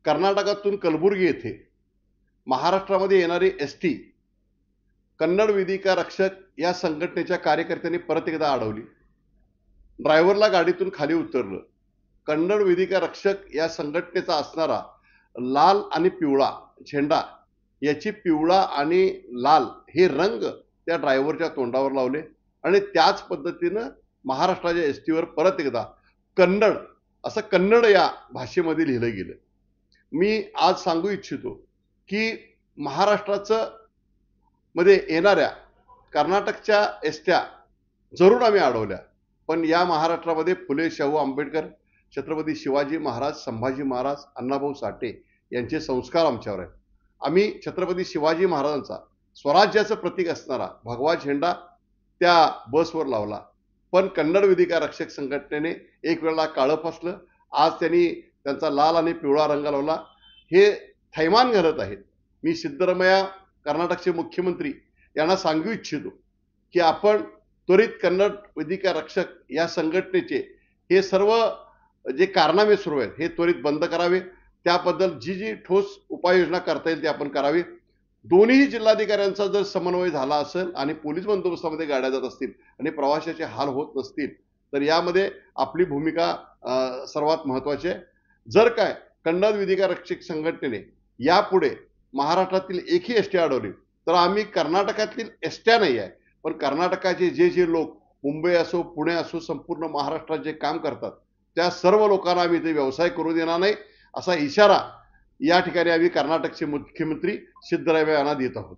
कर्नाटकातून कलबुर्गी येथे महाराष्ट्रामध्ये येणारी एसटी कन्नड वेदिका रक्षक या संघटनेच्या कार्यकर्त्यांनी परत एकदा अडवली. ड्रायव्हरला गाडीतून खाली उतरलं. कन्नड वेदिका रक्षक या संघटनेचा असणारा लाल आणि पिवळा झेंडा याची पिवळा आणि लाल हे रंग त्या ड्रायव्हरच्या तोंडावर लावले आणि त्याच पद्धतीनं महाराष्ट्राच्या एसटीवर परत एकदा कन्नड असं कन्नड या भाषेमध्ये लिहिलं गेलं. मी आज सांगू इच्छितो की महाराष्ट्राचं मध्ये येणाऱ्या कर्नाटकच्या एसट्या जरूर आम्ही अडवल्या, पण या महाराष्ट्रामध्ये फुले शाहू आंबेडकर, छत्रपती शिवाजी महाराज, संभाजी महाराज, अण्णाभाऊ साठे यांचे संस्कार आमच्यावर आहेत. आम्ही छत्रपती शिवाजी महाराजांचा स्वराज्याचं प्रतीक असणारा भगवा झेंडा त्या बसवर लावला, पण कन्नड वेदिका रक्षक संघटनेने एक वेळेला काळं फासलं. आज त्यांनी त्यांचा लाल आणि पिवळा रंग लावला. हे थैमान घालत आहेत. मी सिद्धरामय्या कर्नाटकचे मुख्यमंत्री यांना सांगू इच्छितो की आपण त्वरित कन्नड वेदिका रक्षक या संघटनेचे हे सर्व जे कारनामे सुरू आहेत हे त्वरित बंद करावे. त्याबद्दल जी ठोस उपाययोजना करता येईल ते आपण करावी. दोन्ही जिल्हाधिकाऱ्यांचा जर समन्वय झाला असेल आणि पोलीस बंदोबस्तामध्ये गाड्या जात असतील आणि प्रवाशाचे हाल होत नसतील तर यामध्ये आपली भूमिका सर्वात महत्वाची आहे. जर काय कन्नड वेदिका रक्षक संघटनेने यापुढे महाराष्ट्रातील एकही एसटी अडवली तर आम्ही कर्नाटकातील एसट्या नाही आहे, पण कर्नाटकाचे जे लोक मुंबई असो, पुणे असो, संपूर्ण महाराष्ट्रात जे काम करतात त्या सर्व लोकांना आम्ही इथे व्यवसाय करू देणार नाही असा इशारा या ठिकाणी आम्ही कर्नाटकचे मुख्यमंत्री सिद्धरामय्या यांना देत आहोत.